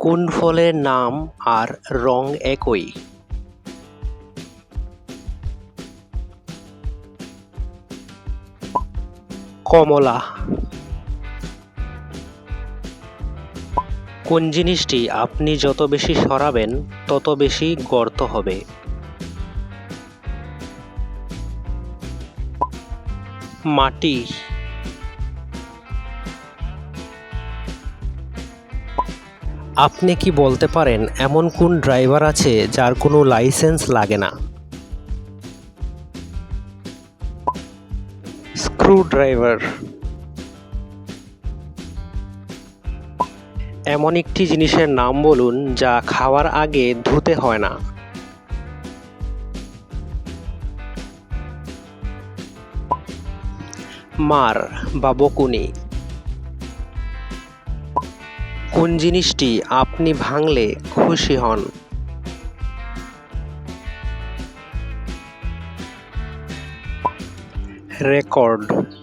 কোন ফলের নাম আর রং একই? কমলা। কোন জিনিসটি আপনি যত বেশি সরাবেন তত বেশি গর্ত হবে? মাটি। আপনি কি বলতে পারেন এমন কোন ড্রাইভার আছে যার কোনো লাইসেন্স লাগে না? স্ক্রুড্রাইভার। এমন একটি জিনিসের নাম বলুন যা খাওয়ার আগে ধুতে হয় না। মার বা বকুনি। কোন জিনিসটি আপনি ভাঙলে খুশি হন? রেকর্ড।